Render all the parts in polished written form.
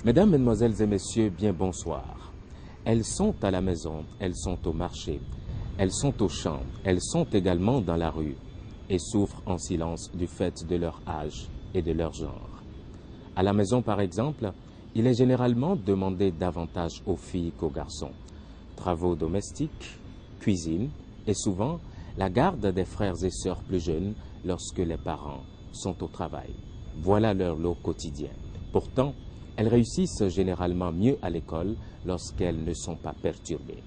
Mesdames, Mesdemoiselles et Messieurs, bien bonsoir. Elles sont à la maison, elles sont au marché, elles sont au champ, elles sont également dans la rue et souffrent en silence du fait de leur âge et de leur genre. À la maison, par exemple, il est généralement demandé davantage aux filles qu'aux garçons. Travaux domestiques, cuisine et souvent la garde des frères et sœurs plus jeunes lorsque les parents sont au travail. Voilà leur lot quotidien. Pourtant, elles réussissent généralement mieux à l'école lorsqu'elles ne sont pas perturbées.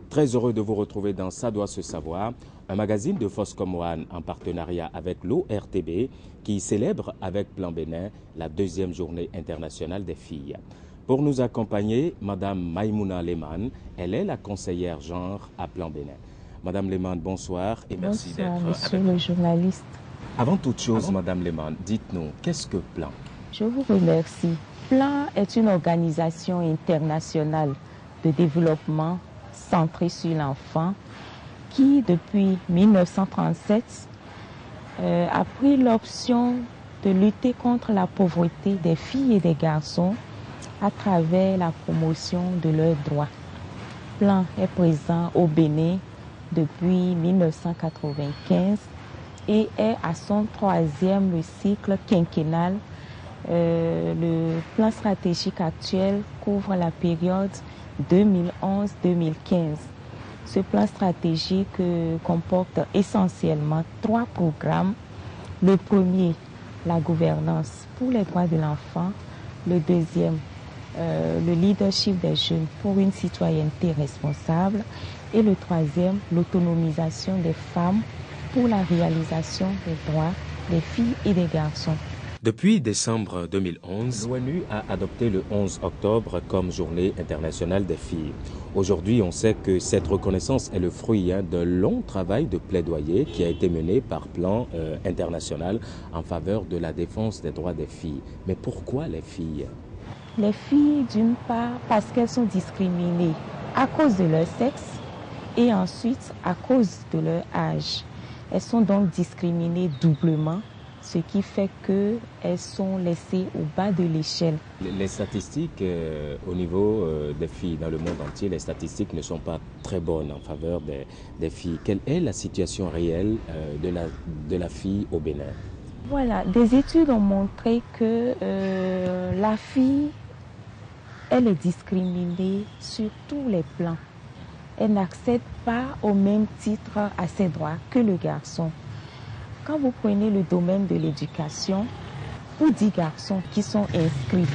Très heureux de vous retrouver dans Ça doit se savoir, un magazine de Foscom One en partenariat avec l'ORTB qui célèbre avec Plan Bénin la deuxième journée internationale des filles. Pour nous accompagner, Madame Maïmouna Lehmann, elle est la conseillère genre à Plan Bénin. Madame Lehmann, bonsoir et merci d'être avec nous. Bonsoir, monsieur le journaliste. Avant toute chose, Madame Lehmann, dites-nous, qu'est-ce que Plan? Je vous remercie. Plan est une organisation internationale de développement centrée sur l'enfant qui, depuis 1937, a pris l'option de lutter contre la pauvreté des filles et des garçons à travers la promotion de leurs droits. Plan est présent au Bénin depuis 1995 et est à son troisième cycle quinquennal. Le plan stratégique actuel couvre la période 2011-2015. Ce plan stratégique comporte essentiellement 3 programmes. Le premier, la gouvernance pour les droits de l'enfant. Le deuxième, le leadership des jeunes pour une citoyenneté responsable. Et le troisième, l'autonomisation des femmes pour la réalisation des droits des filles et des garçons. Depuis décembre 2011, l'ONU a adopté le 11 octobre comme journée internationale des filles. Aujourd'hui, on sait que cette reconnaissance est le fruit d'un long travail de plaidoyer qui a été mené par Plan international en faveur de la défense des droits des filles. Mais pourquoi les filles? Les filles, d'une part, parce qu'elles sont discriminées à cause de leur sexe et ensuite à cause de leur âge. Elles sont donc discriminées doublement, ce qui fait qu'elles sont laissées au bas de l'échelle. Les statistiques au niveau des filles dans le monde entier, les statistiques ne sont pas très bonnes en faveur des filles. Quelle est la situation réelle de la fille au Bénin? Voilà, des études ont montré que la fille, elle est discriminée sur tous les plans. Elle n'accède pas au même titre à ses droits que le garçon. Quand vous prenez le domaine de l'éducation, pour 10 garçons qui sont inscrits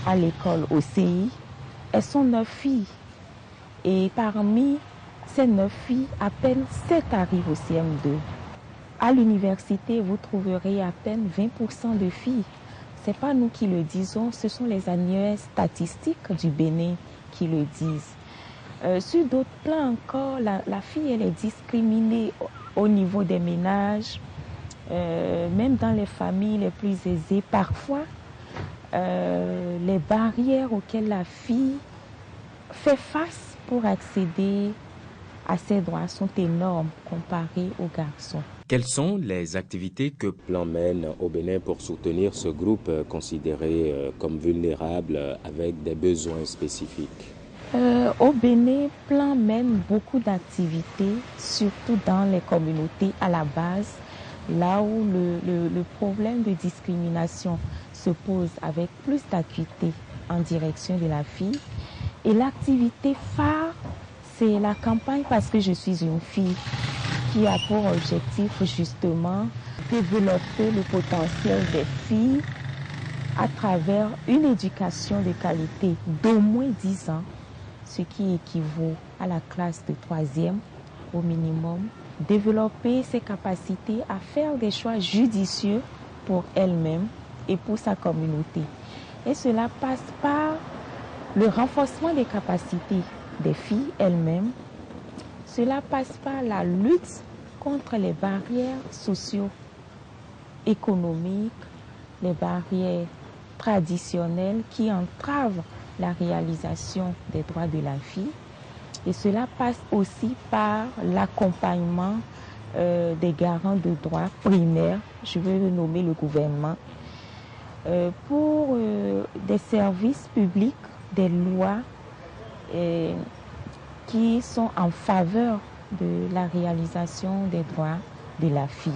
à l'école au CI, elles sont 9 filles. Et parmi ces 9 filles, à peine 7 arrivent au CM2. À l'université, vous trouverez à peine 20% de filles. Ce n'est pas nous qui le disons, ce sont les annuaires statistiques du Bénin qui le disent. Sur d'autres plans encore, la fille elle est discriminée au niveau des ménages, même dans les familles les plus aisées. Parfois, les barrières auxquelles la fille fait face pour accéder à ses droits sont énormes comparées aux garçons. Quelles sont les activités que Plan mène au Bénin pour soutenir ce groupe considéré comme vulnérable avec des besoins spécifiques? Au Bénin, Plan mène beaucoup d'activités, surtout dans les communautés à la base, là où le problème de discrimination se pose avec plus d'acuité en direction de la fille. Et l'activité phare, c'est la campagne Parce que je suis une fille, qui a pour objectif justement développer le potentiel des filles à travers une éducation de qualité d'au moins 10 ans, ce qui équivaut à la classe de 3e au minimum, développer ses capacités à faire des choix judicieux pour elle-même et pour sa communauté. Et cela passe par le renforcement des capacités des filles elles-mêmes. Cela passe par la lutte contre les barrières socio-économiques, les barrières traditionnelles qui entravent la réalisation des droits de la fille. Et cela passe aussi par l'accompagnement des garants de droits primaires, je veux le nommer le gouvernement, pour des services publics, des lois qui sont en faveur de la réalisation des droits de la fille.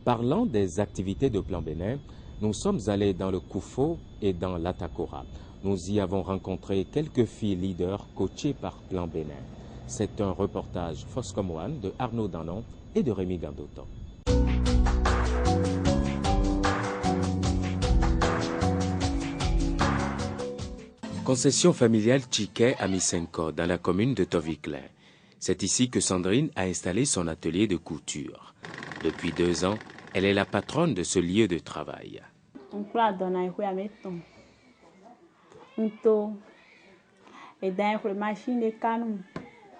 Parlant des activités de Plan Bénin, nous sommes allés dans le Koufo et dans l'Atakora. Nous y avons rencontré quelques filles leaders coachées par Plan Bénin. C'est un reportage Foscom One de Arnaud Danon et de Rémi Gandoto. Concession familiale Tchiké à Misenko, dans la commune de Tovikle. C'est ici que Sandrine a installé son atelier de couture. Depuis 2 ans, elle est la patronne de ce lieu de travail.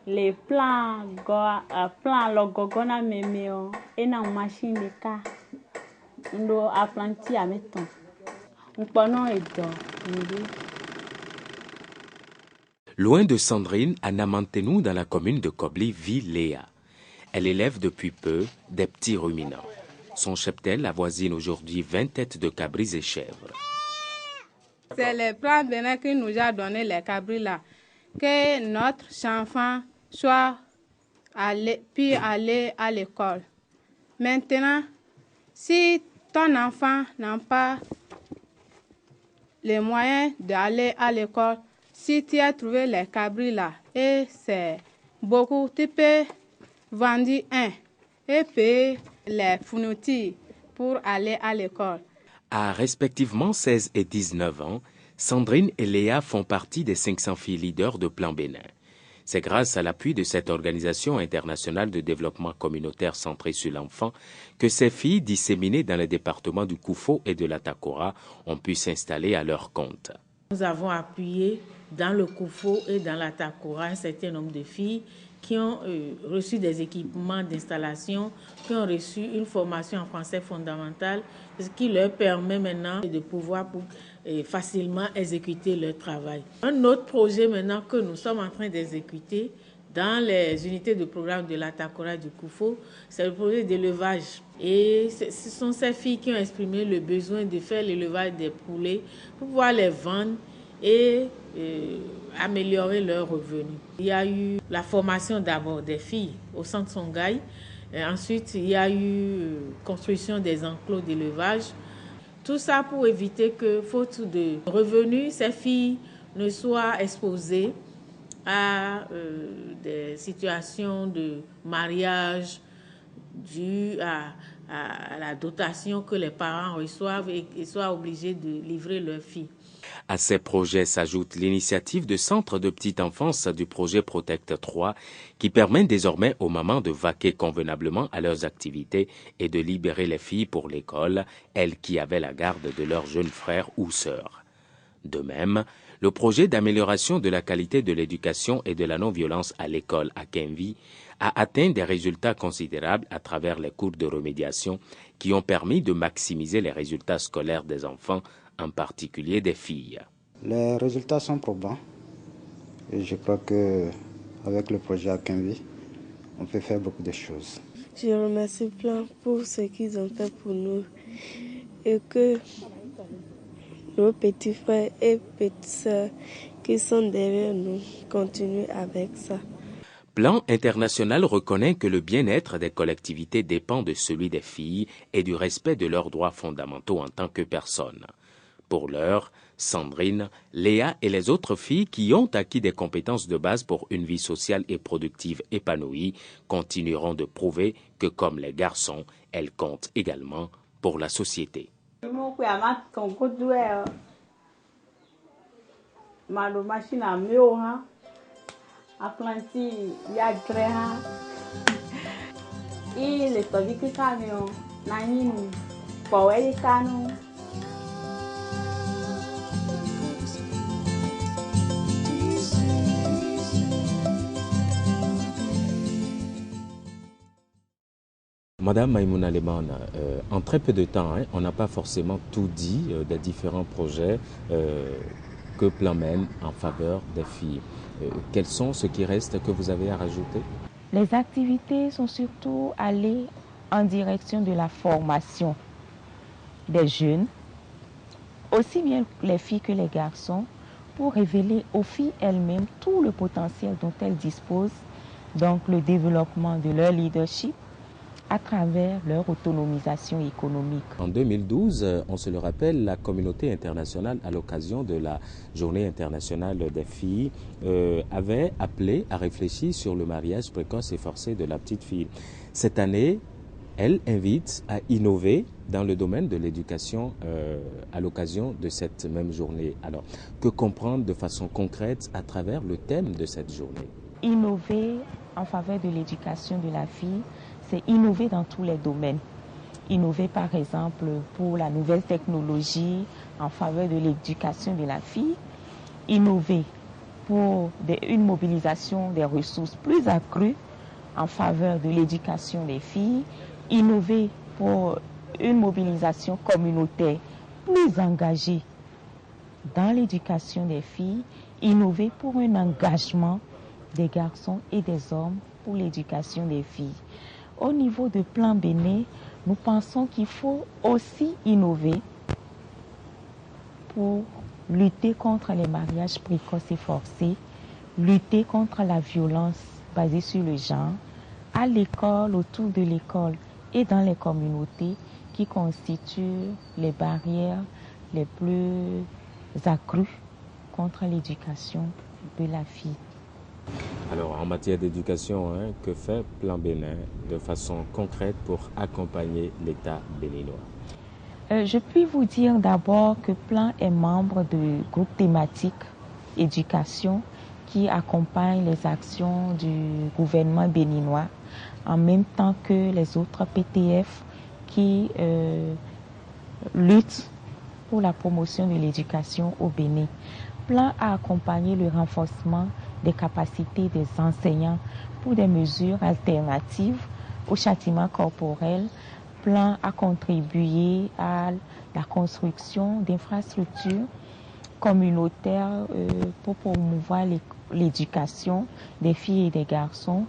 Les plans logogona memeo et na machine de cas ndo apprenti à mettre on prenons et Loin de Sandrine, à Namantenou, dans la commune de Kobli, vit Léa. Elle élève depuis peu des petits ruminants. Son cheptel avoisine aujourd'hui 20 têtes de cabris et chèvres. C'est le plan Bénin qui nous a donné les cabris là, que notre enfant soit puis aller à l'école. Maintenant, si ton enfant n'a pas les moyens d'aller à l'école, si tu as trouvé les cabris là, et c'est beaucoup, tu peux vendre un et payer les fournitures pour aller à l'école. À respectivement 16 et 19 ans, Sandrine et Léa font partie des 500 filles leaders de Plan Bénin. C'est grâce à l'appui de cette organisation internationale de développement communautaire centrée sur l'enfant que ces filles disséminées dans les départements du Koufo et de l'Atakora ont pu s'installer à leur compte. Nous avons appuyé dans le Koufo et dans l'Atakora un certain nombre de filles qui ont reçu des équipements d'installation, qui ont reçu une formation en français fondamentale, ce qui leur permet maintenant de pouvoir facilement exécuter leur travail. Un autre projet maintenant que nous sommes en train d'exécuter dans les unités de programme de l'Atakora et du Koufo, c'est le projet d'élevage. Et ce sont ces filles qui ont exprimé le besoin de faire l'élevage des poulets pour pouvoir les vendre et améliorer leurs revenus. Il y a eu la formation d'abord des filles au centre Songhai. Ensuite, il y a eu construction des enclos d'élevage. Tout ça pour éviter que, faute de revenus, ces filles ne soient exposées à des situations de mariage dues à la dotation que les parents reçoivent et soient obligés de livrer leurs filles. À ces projets s'ajoute l'initiative de centre de petite enfance du projet Protect 3 qui permet désormais aux mamans de vaquer convenablement à leurs activités et de libérer les filles pour l'école, elles qui avaient la garde de leurs jeunes frères ou sœurs. De même, le projet d'amélioration de la qualité de l'éducation et de la non-violence à l'école à Kenvi a atteint des résultats considérables à travers les cours de remédiation qui ont permis de maximiser les résultats scolaires des enfants, en particulier des filles. Les résultats sont probants et je crois qu'avec le projet Akenvi, on peut faire beaucoup de choses. Je remercie Plan pour ce qu'ils ont fait pour nous et que nos petits frères et petites sœurs qui sont derrière nous continuent avec ça. Plan international reconnaît que le bien-être des collectivités dépend de celui des filles et du respect de leurs droits fondamentaux en tant que personnes. Pour l'heure, Sandrine, Léa et les autres filles qui ont acquis des compétences de base pour une vie sociale et productive épanouie continueront de prouver que, comme les garçons, elles comptent également pour la société. Madame Maïmouna Lemane, en très peu de temps, on n'a pas forcément tout dit des différents projets que Plan mène en faveur des filles. Quels sont ceux qui restent que vous avez à rajouter? Les activités sont surtout allées en direction de la formation des jeunes aussi bien les filles que les garçons, pour révéler aux filles elles-mêmes tout le potentiel dont elles disposent, donc le développement de leur leadership à travers leur autonomisation économique. En 2012, on se le rappelle, la communauté internationale, à l'occasion de la Journée internationale des filles, avait appelé à réfléchir sur le mariage précoce et forcé de la petite fille. Cette année, elle invite à innover dans le domaine de l'éducation à l'occasion de cette même journée. Alors, que comprendre de façon concrète à travers le thème de cette journée? Innover en faveur de l'éducation de la fille, c'est innover dans tous les domaines. Innover par exemple pour la nouvelle technologie en faveur de l'éducation de la fille. Innover pour une mobilisation des ressources plus accrue en faveur de l'éducation des filles. Innover pour une mobilisation communautaire plus engagée dans l'éducation des filles. Innover pour un engagement des garçons et des hommes pour l'éducation des filles. Au niveau de Plan Bénin, nous pensons qu'il faut aussi innover pour lutter contre les mariages précoces et forcés, lutter contre la violence basée sur le genre, à l'école, autour de l'école et dans les communautés qui constituent les barrières les plus accrues contre l'éducation de la fille. Alors, en matière d'éducation, que fait Plan Bénin de façon concrète pour accompagner l'État béninois? Je puis vous dire d'abord que Plan est membre du groupe thématique éducation qui accompagne les actions du gouvernement béninois en même temps que les autres PTF qui luttent pour la promotion de l'éducation au Bénin. Plan a accompagné le renforcement des capacités des enseignants pour des mesures alternatives au châtiment corporel. Plan a contribué à la construction d'infrastructures communautaires pour promouvoir l'éducation des filles et des garçons.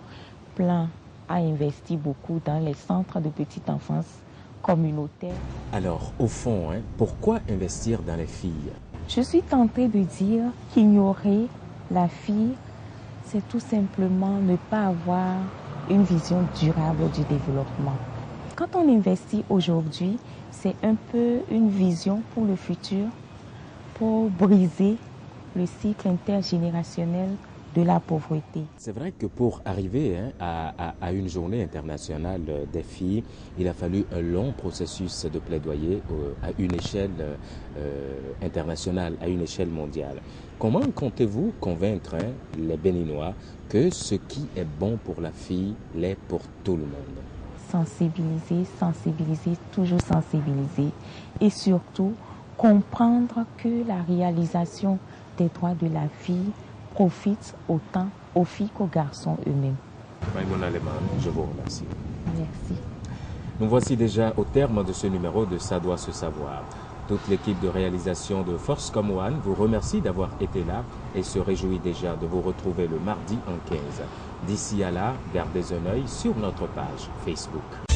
Plan a investi beaucoup dans les centres de petite enfance communautaires. Alors, au fond, pourquoi investir dans les filles? Je suis tentée de dire qu'ignorer la fille, c'est tout simplement ne pas avoir une vision durable du développement. Quand on investit aujourd'hui, c'est un peu une vision pour le futur, pour briser le cycle intergénérationnel de la pauvreté. C'est vrai que pour arriver à une journée internationale des filles, il a fallu un long processus de plaidoyer à une échelle internationale, à une échelle mondiale. Comment comptez-vous convaincre les Béninois que ce qui est bon pour la fille l'est pour tout le monde? Sensibiliser, sensibiliser, toujours sensibiliser. Et surtout, comprendre que la réalisation des droits de la fille profite autant aux filles qu'aux garçons eux-mêmes. Maïmouna Leman, je vous remercie. Merci. Nous voici déjà au terme de ce numéro de Ça doit se savoir. Toute l'équipe de réalisation de Force Comme One vous remercie d'avoir été là et se réjouit déjà de vous retrouver le mardi en 15. D'ici à là, gardez un œil sur notre page Facebook.